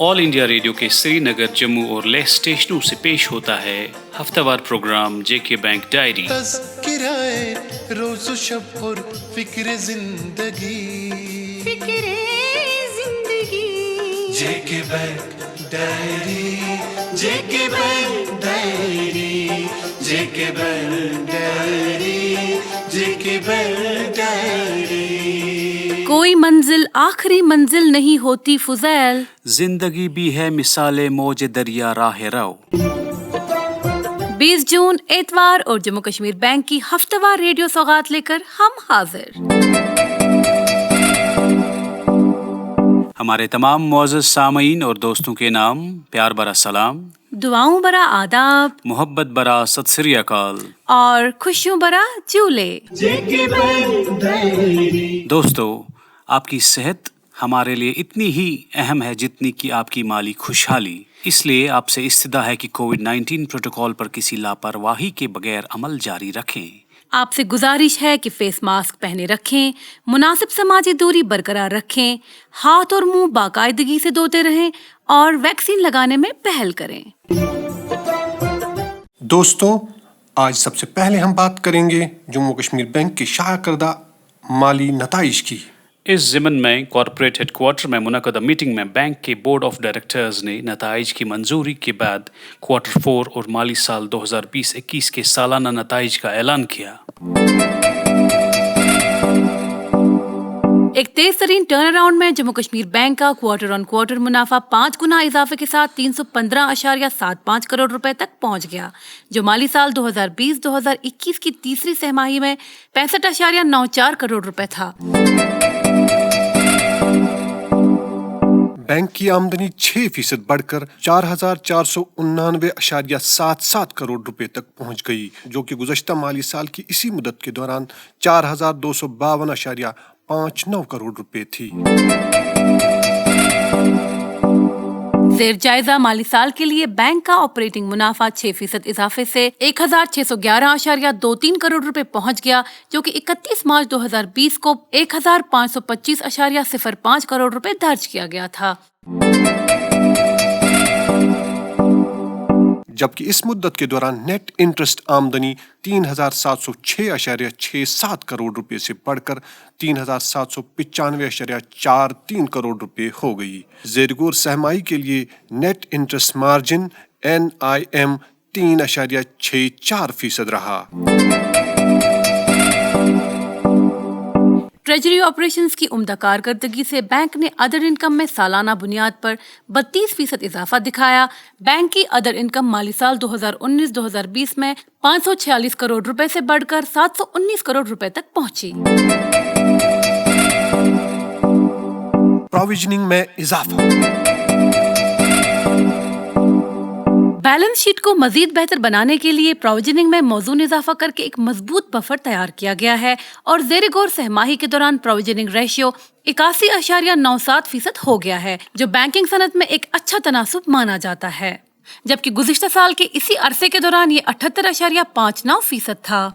All India radio के श्रीनगर, जम्मू और लेह स्टेशनों से पेश होता है हफ्तावार प्रोग्राम जेके बैंक डायरी। तज़किराए रोज़ शब और फिक्र जिंदगी जेके बैंक डायरी, जेके बैंक डायरी, जेके बैंक डायरी, जेके बैंक डायरी। कोई मंजिल आखिरी मंजिल नहीं होती फुज़ैल, जिंदगी भी है मिसाले मौज दरिया राह रो। 20 जून एतवार और जम्मू कश्मीर बैंक की हफ्तावार रेडियो सौगात लेकर हम हाजिर। हमारे तमाम मुअज़्ज़ज़ सामईन और दोस्तों के नाम प्यार भरा सलाम, दुआओं बरा आदाब मोहब्बत भरा सत श्री अकाल और खुशियों बरा चूले। दोस्तों, आपकी सेहत हमारे लिए इतनी ही अहम है जितनी कि आपकी माली खुशहाली। इसलिए आपसे इस्तदा है कि कोविड-19 प्रोटोकॉल पर किसी लापरवाही के बगैर अमल जारी रखें। आपसे गुजारिश है कि फेस मास्क पहने रखें, मुनासिब समाजी दूरी बरकरार रखें, हाथ और मुंह बाकायदगी से धोते रहें और वैक्सीन लगाने में पहल करें। दोस्तों, आज सबसे पहले हम बात करेंगे जम्मू कश्मीर बैंक के शाया करदा माली नताइज की। इस ज़िमन में कॉर्पोरेट हेडक्वार्टर में मुनक़दा मीटिंग में बैंक के बोर्ड ऑफ डायरेक्टर्स ने नताइज की मंजूरी के बाद क्वार्टर 4 और माली साल 2020-21 के सालाना नताइज का ऐलान किया। एक तेज तरीन टर्न अराउंड में जम्मू कश्मीर बैंक का क्वार्टर ऑन क्वार्टर मुनाफा 5 गुना इजाफे के साथ 315.75 करोड़ रुपए तक पहुंच गया, जो माली साल 2020-2021 की तीसरी तिमाही में 65.94 करोड़ रुपए था। बैंक की आमदनी 6% बढ़कर 4,499.77 करोड़ रुपए तक पहुंच गई, जो कि गुज़श्ता माली साल की इसी मुद्दत के दौरान 4,252.59 करोड़ रुपए थी। जेर जायजा माली साल के लिए बैंक का ऑपरेटिंग मुनाफा 6% इजाफे से 1,611.23 करोड़ रुपए पहुंच गया, जो कि 31 मार्च 2020 को 1,525.05 करोड़ रुपए दर्ज किया गया था। जबकि इस मुद्दत के दौरान नेट इंटरेस्ट आमदनी 3,706.67 करोड़ रुपए से बढ़कर 3,795.43 करोड़ रुपए हो गई। ज़ेर-गौर सहमाई के लिए नेट इंटरेस्ट मार्जिन NIM 3.64% रहा। ट्रेजरी ऑपरेशंस की उम्दा कारकर्दगी से बैंक ने अदर इनकम में सालाना बुनियाद पर 32% इजाफा दिखाया। बैंक की अदर इनकम माली साल 2019-2020 में 546 करोड़ रुपए से बढ़कर 719 करोड़ रुपए तक पहुंची। प्रोविजनिंग में इजाफा। बैलेंस शीट को मजीद बेहतर बनाने के लिए प्रोविजनिंग में मौजून इजाफा करके एक मजबूत बफर तैयार किया गया है और ज़ेर गौर सहमाही के दौरान प्रोविजनिंग रेशियो 81.97% हो गया है, जो बैंकिंग सनत में एक अच्छा तनासुब माना जाता है। जबकि गुज़िश्ता साल के इसी अरसे के दौरान ये 78.59% था।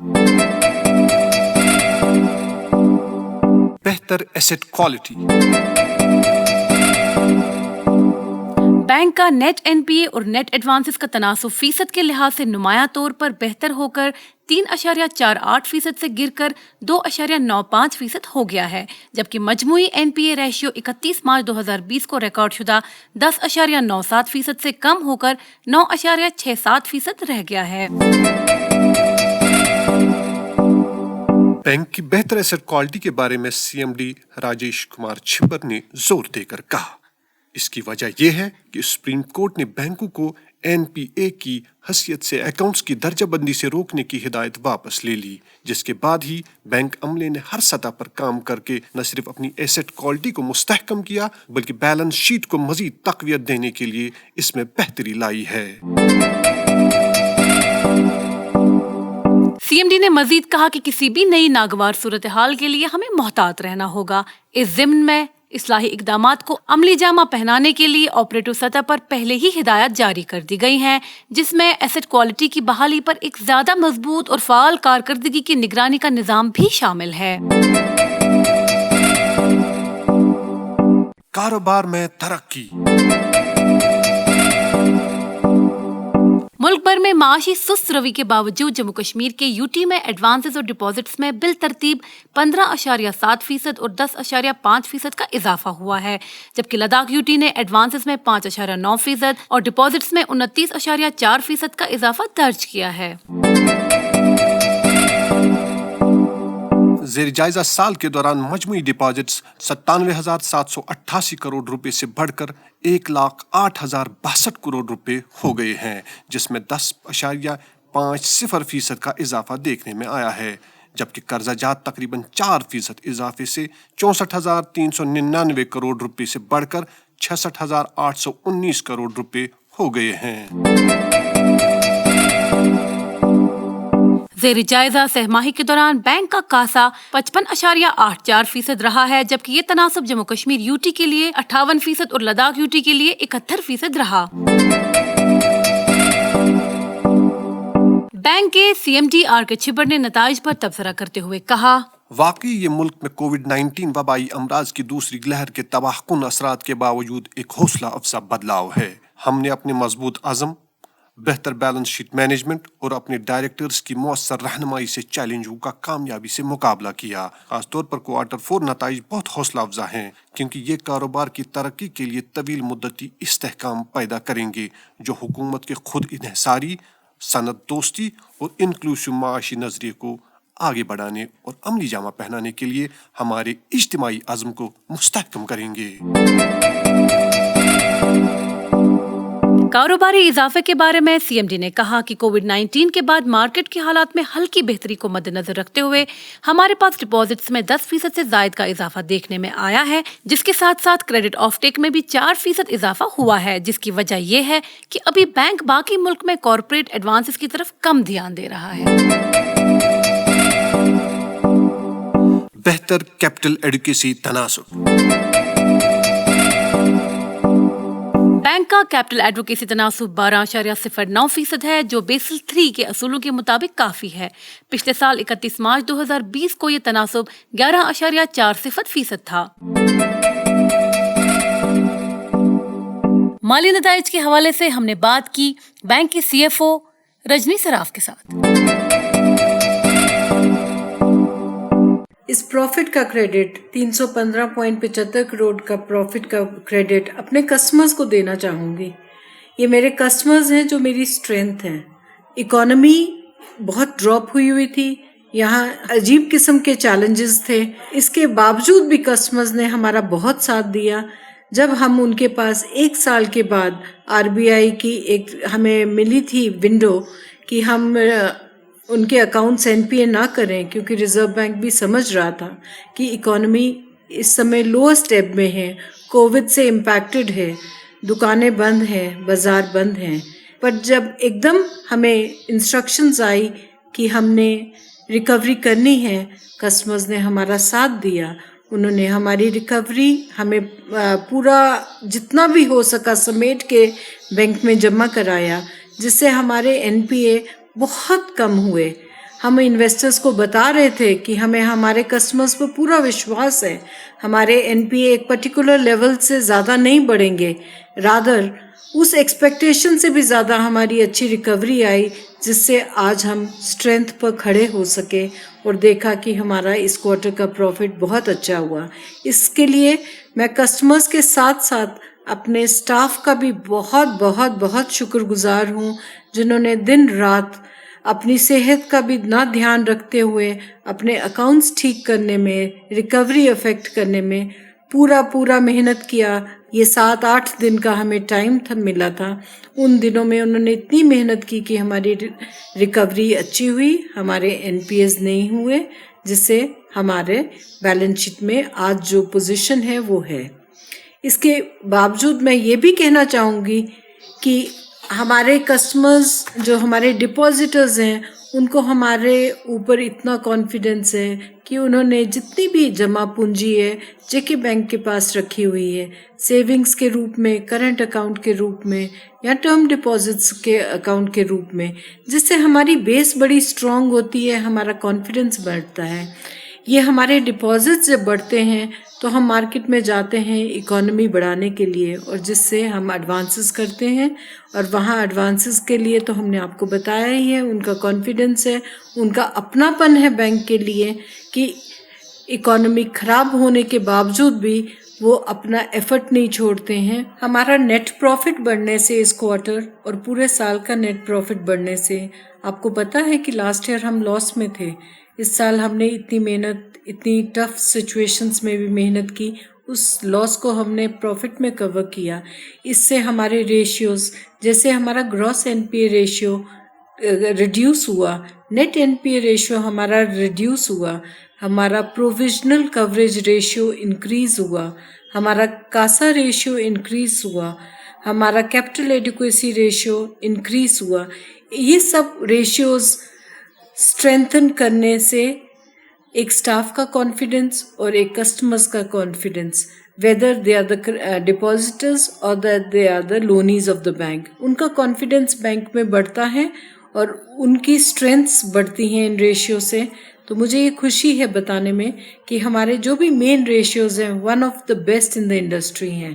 बेहतर एसेट क्वालिटी। बैंक का नेट NPA और नेट एडवांसेस का तनासुब फीसद के लिहाज से नुमाया तौर पर बेहतर होकर 3.48% से गिरकर 2.95% हो गया है, जबकि मजमूई NPA रेशियो 31 मार्च 2020 को रिकॉर्ड शुदा 10.97% से कम होकर 9.67% रह गया है। बैंक की बेहतर एसेट क्वालिटी के बारे में CMD राजेश कुमार छिब्बर ने जोर देकर कहा, इसकी वजह यह है कि सुप्रीम कोर्ट ने बैंकों को NPA की हैसियत से अकाउंट्स की दर्जाबंदी से रोकने की हिदायत वापस ले ली, जिसके बाद ही बैंक अमले ने हर सतह पर काम करके न सिर्फ अपनी एसेट क्वालिटी को मुस्तहकम किया, बल्कि बैलेंस शीट को मजीद तक़वियत देने के लिए इसमें बेहतरी लाई है। CMD ने मजीद कहा कि किसी भी नई नागवार सूरत हाल के लिए हमें मोहतात रहना होगा। इस ज़िम्न में इस्लाही इक़दामात को अमली जामा पहनाने के लिए ऑपरेटिव सतह पर पहले ही हिदायत जारी कर दी गई हैं, जिसमें एसेट क्वालिटी की बहाली पर एक ज्यादा मजबूत और फाल कारकर्दगी की निगरानी का निज़ाम भी शामिल है। कारोबार में तरक्की। मुल्क भर में माशी सुस्त रवि के बावजूद जम्मू कश्मीर के यूटी में एडवांसेस और डिपॉजिट्स में बिल तरतीब 15.7% और 10.5% का इजाफा हुआ है, जबकि लद्दाख यूटी ने एडवांसेस में 5.9% और डिपॉजिट्स में 29.4% का इजाफा दर्ज किया है। ज़ेर जायजा साल के दौरान मजमूई डिपॉजिट्स 97,788 करोड़ रुपए से बढ़कर 1,08,062 करोड़ रुपए हो गए हैं, जिसमें 10.50% का इजाफा देखने में आया है, जबकि कर्जा जात तकरीबन 4% इजाफे से 64,399 करोड़ रुपए से बढ़कर 66,819 करोड़ रुपए हो गए हैं। ज़ेर जायजा सहमाही के दौरान बैंक का कासा 55.84% रहा है, जबकि ये तनासब जम्मू कश्मीर यूटी के लिए 58% और लद्दाख यूटी के लिए 71% रहा। बैंक के CMD RK छिब्बर ने नताइज पर तबसरा करते हुए कहा, वाकई ये मुल्क में कोविड-19 वबाई अमराज की दूसरी लहर के तबाहकुन असरात के बावजूद एक हौसला अफजा बदलाव है। हमने अपने मजबूत अज़म, बेहतर बैलेंस शीट मैनेजमेंट और अपने डायरेक्टर्स की मौसर रहनुमाई से चैलेंजों का कामयाबी से मुकाबला किया। खासतौर पर Q4 नताइज बहुत हौसला अफजा हैं, क्योंकि ये कारोबार की तरक्की के लिए तवील मुद्दती इस्तेहकाम पैदा करेंगे, जो हुकूमत के खुद इन्हिसारी, सनद दोस्ती और इंक्लूसिव माशी नजरिए को आगे बढ़ाने और अमली जामा पहनाने के लिए हमारे इज्तिमाई अज़्म को मुस्तहकम करेंगे। कारोबारी इजाफे के बारे में CMD ने कहा कि कोविड-19 के बाद मार्केट के हालात में हल्की बेहतरी को मद्देनजर रखते हुए हमारे पास डिपॉजिट्स में 10% से जायद का इजाफा देखने में आया है, जिसके साथ साथ क्रेडिट ऑफ टेक में भी 4% इजाफा हुआ है, जिसकी वजह यह है कि अभी बैंक बाकी मुल्क में कॉर्पोरेट एडवांसेस की तरफ कम ध्यान दे रहा है। बेहतर कैपिटल एडुकेसी तनासुब। बैंक का कैपिटल एडवोकेसी तनासुब 12.09% है, जो बेसल 3 के असूलों के मुताबिक काफी है। पिछले साल 31 मार्च 2020 को ये तनासुब 11.40% था। माली नताइज के हवाले से हमने बात की बैंक के CFO रजनी सराफ के साथ। इस प्रॉफिट का क्रेडिट 315.75 करोड़ का प्रॉफिट का क्रेडिट अपने कस्टमर्स को देना चाहूँगी। ये मेरे कस्टमर्स हैं जो मेरी स्ट्रेंथ हैं। इकोनॉमी बहुत ड्रॉप हुई थी, यहाँ अजीब किस्म के चैलेंजेस थे, इसके बावजूद भी कस्टमर्स ने हमारा बहुत साथ दिया। जब हम उनके पास 1 साल के बाद RBI की एक हमें मिली थी विंडो कि हम उनके अकाउंट्स NPA ना करें, क्योंकि रिजर्व बैंक भी समझ रहा था कि इकोनॉमी इस समय लोअर स्टेप में है, कोविड से इम्पैक्टेड है, दुकानें बंद हैं, बाज़ार बंद हैं। पर जब एकदम हमें इंस्ट्रक्शंस आई कि हमने रिकवरी करनी है, कस्टमर्स ने हमारा साथ दिया। उन्होंने हमारी रिकवरी हमें पूरा जितना भी हो सका समेट के बैंक में जमा कराया, जिससे हमारे NPA बहुत कम हुए। हम इन्वेस्टर्स को बता रहे थे कि हमें हमारे कस्टमर्स पर पूरा विश्वास है, हमारे NPA एक पर्टिकुलर लेवल से ज़्यादा नहीं बढ़ेंगे, रादर उस एक्सपेक्टेशन से भी ज़्यादा हमारी अच्छी रिकवरी आई, जिससे आज हम स्ट्रेंथ पर खड़े हो सके और देखा कि हमारा इस क्वार्टर का प्रॉफिट बहुत अच्छा हुआ। इसके लिए मैं कस्टमर्स के साथ साथ अपने स्टाफ का भी बहुत बहुत बहुत शुक्रगुजार हूँ, जिन्होंने दिन रात अपनी सेहत का भी ना ध्यान रखते हुए अपने अकाउंट्स ठीक करने में, रिकवरी इफेक्ट करने में पूरा मेहनत किया। ये 7-8 दिन का हमें टाइम मिला था। उन दिनों में उन्होंने इतनी मेहनत की कि हमारी रिकवरी अच्छी हुई, हमारे NPAs नहीं हुए, जिससे हमारे बैलेंस शीट में आज जो पोजीशन है वो है। इसके बावजूद मैं ये भी कहना चाहूँगी कि हमारे कस्टमर्स जो हमारे डिपॉजिटर्स हैं, उनको हमारे ऊपर इतना कॉन्फिडेंस है कि उन्होंने जितनी भी जमा पूंजी है जेके बैंक के पास रखी हुई है, सेविंग्स के रूप में, करंट अकाउंट के रूप में या टर्म डिपॉजिट्स के अकाउंट के रूप में, जिससे हमारी बेस बड़ी स्ट्रॉन्ग होती है, हमारा कॉन्फिडेंस बढ़ता है। یہ ہمارے ڈپازٹ جب بڑھتے ہیں تو ہم مارکیٹ میں جاتے ہیں اکانومی بڑھانے کے لیے، اور جس سے ہم ایڈوانسز کرتے ہیں، اور وہاں ایڈوانسز کے لیے تو ہم نے آپ کو بتایا ہی ہے، ان کا کانفیڈنس ہے، ان کا اپناپن ہے بینک کے لیے کہ اکانومی خراب ہونے کے باوجود بھی وہ اپنا ایفرٹ نہیں چھوڑتے ہیں۔ ہمارا نیٹ پروفٹ بڑھنے سے اس کوارٹر اور پورے سال کا نیٹ پروفٹ بڑھنے سے، آپ کو پتہ ہے کہ لاسٹ ایئر ہم لاس میں تھے، اس سال ہم نے اتنی محنت، اتنی ٹف سچویشنز میں بھی محنت کی، اس لاس کو ہم نے پروفٹ میں کور کیا۔ اس سے ہمارے ریشیوز، جیسے ہمارا gross N P A ratio reduce ہوا، net N P A ratio ہمارا ریڈیوس ہوا، ہمارا پروویژنل کوریج ریشیو انکریز ہوا، ہمارا کاسا ریشیو انکریز ہوا، ہمارا کیپٹل ایڈیکویسی ریشیو انکریز ہوا۔ یہ سب ریشیوز اسٹرینتھن کرنے سے ایک اسٹاف کا کانفیڈنس اور ایک کسٹمرز کا confidence, whether they are the depositors or that they are the loanees of the bank، ان کا کانفیڈنس بینک میں بڑھتا ہے اور ان کی اسٹرینتھس بڑھتی ہیں ان ریشیو سے۔ تو مجھے یہ خوشی ہے بتانے میں کہ ہمارے جو بھی مین ریشیوز ہیں one of the best in the industry ہیں،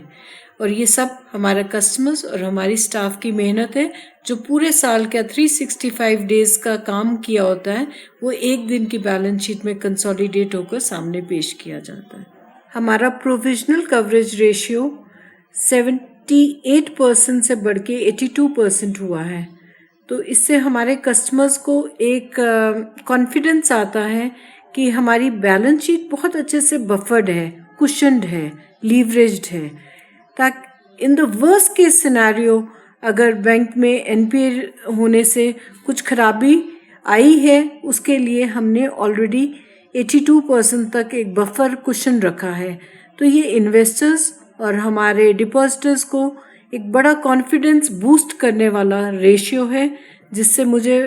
اور یہ سب ہمارا کسٹمرز اور ہماری اسٹاف کی محنت ہے، جو پورے سال کا 365 ڈیز کا کام کیا ہوتا ہے وہ ایک دن کی بیلنس شیٹ میں کنسالیڈیٹ ہو کر سامنے پیش کیا جاتا ہے۔ ہمارا پروویژنل کوریج ریشیو 78% سے بڑھ کے 82% ہوا ہے، تو اس سے ہمارے کسٹمرز کو ایک کانفیڈنس آتا ہے کہ ہماری بیلنس شیٹ بہت اچھے سے بفرڈ ہے، کشنڈ ہے، لیوریجڈ ہے، تاکہ ان دا ورسٹ کیس سینیریو اگر بینک میں این پی اے ہونے سے کچھ خرابی آئی ہے، اس کے لیے ہم نے آلریڈی 82% تک ایک بفر کشن رکھا ہے۔ تو یہ انویسٹرز اور ہمارے ڈپازٹرز کو ایک بڑا کانفیڈنس بوسٹ کرنے والا ریشیو ہے، جس سے مجھے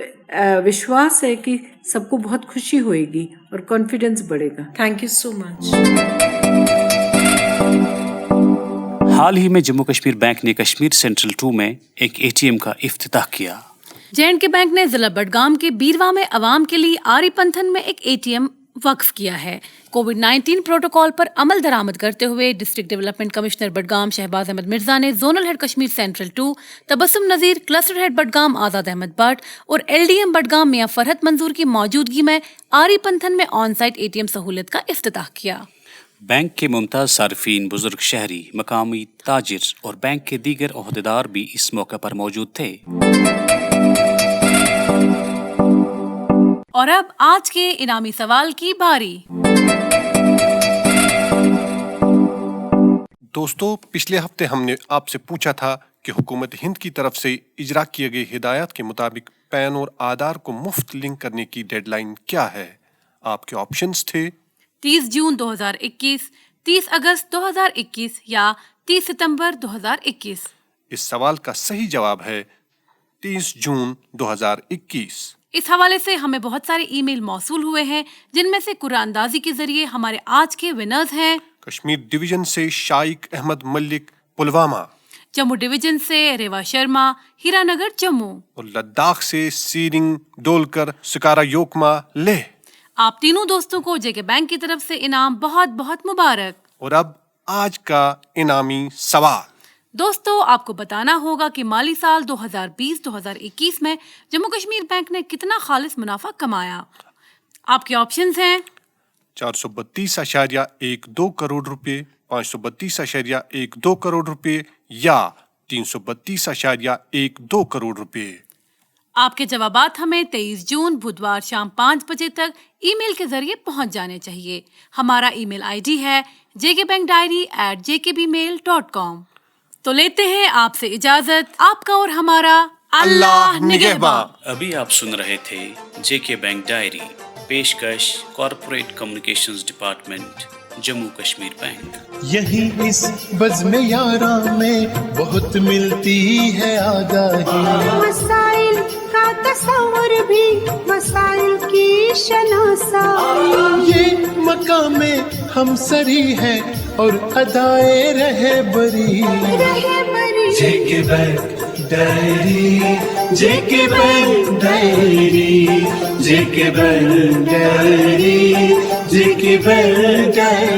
وشواس ہے کہ سب کو بہت خوشی ہوئے گی اور کانفیڈنس بڑھے گا۔ تھینک یو سو مچ۔ حال ہی میں جموں کشمیر بینک نے کشمیر سینٹرل 2 میں ایک اے ٹی ایم کا افتتاح کیا۔ JNK بینک نے ضلع بڈگام کے بیرواہ میں عوام کے لیے آری پنتھن میں ایک ATM وقف کیا ہے۔ کووڈ-19 پروٹوکول پر عمل درآمد کرتے ہوئے district development commissioner Budgam Shahbaz Ahmad Mirza نے zonal head Kashmir central 2 Tabassum Nazir, cluster head Budgam Azad Ahmad Bhat اور LDM بڈگام میاں فرحت منظور کی موجودگی میں آری پنتھن میں آن سائٹ ATM سہولت کا افتتاح کیا۔ بینک کے ممتاز صارفین، بزرگ شہری، مقامی تاجر اور بینک کے دیگر عہدیدار بھی اس موقع پر موجود تھے۔ اور اب آج کے انعامی سوال کی باری۔ دوستو، پچھلے ہفتے ہم نے آپ سے پوچھا تھا کہ حکومت ہند کی طرف سے اجرا کیے گئے ہدایات کے مطابق پین اور آدھار کو مفت لنک کرنے کی ڈیڈ لائن کیا ہے؟ آپ کے آپشنز تھے 30 جون 2021، 30 اگست 2021 یا 30 ستمبر 2021۔ اس سوال کا صحیح جواب ہے 30 جون 2021۔ اس حوالے سے ہمیں بہت سارے ای میل موصول ہوئے ہیں، جن میں سے قرعہ اندازی کے ذریعے ہمارے آج کے ونرز ہیں کشمیر ڈویژن سے شائق احمد ملک پلوامہ، جموں ڈویژن سے ریوا شرما ہیرا نگر جموں، اور لداخ سے سیرنگ ڈولکر سکارا یوکما لیہ۔ آپ تینوں دوستوں کو JK بینک کی طرف سے انعام بہت بہت مبارک۔ اور اب آج کا انعامی سوال۔ دوستو، آپ کو بتانا ہوگا کہ مالی سال 2020-2021 میں جموں کشمیر بینک نے کتنا خالص منافع کمایا۔ آپ کے آپشنز ہیں 432.12 کروڑ روپے، 532.12 کروڑ روپے یا 332.12 کروڑ روپے۔ آپ کے جوابات ہمیں 23 جون بدوار شام 5 بجے تک ای میل کے ذریعے پہنچ جانے چاہیے۔ ہمارا ای میل ID ہے jkbankdiary@jkbmail.com۔ تو لیتے ہیں آپ سے اجازت، آپ کا اور ہمارا اللہ نگہباں۔ ابھی آپ سن رہے تھے JK بینک ڈائری، پیشکش corporate communications department, Jammu Kashmir bank. یہی اس بزم یاراں میں بہت ملتی ہے آگاہی، مسائل کا تصور بھی مسائل کی شناسائی، یہ مقام ہم سری ہے اور ادائے رہے بری۔ رہبری JK بینک ڈائری، जेके बैंक डायरी, जेके बैंक डायरी, जेके बैंक डायरी।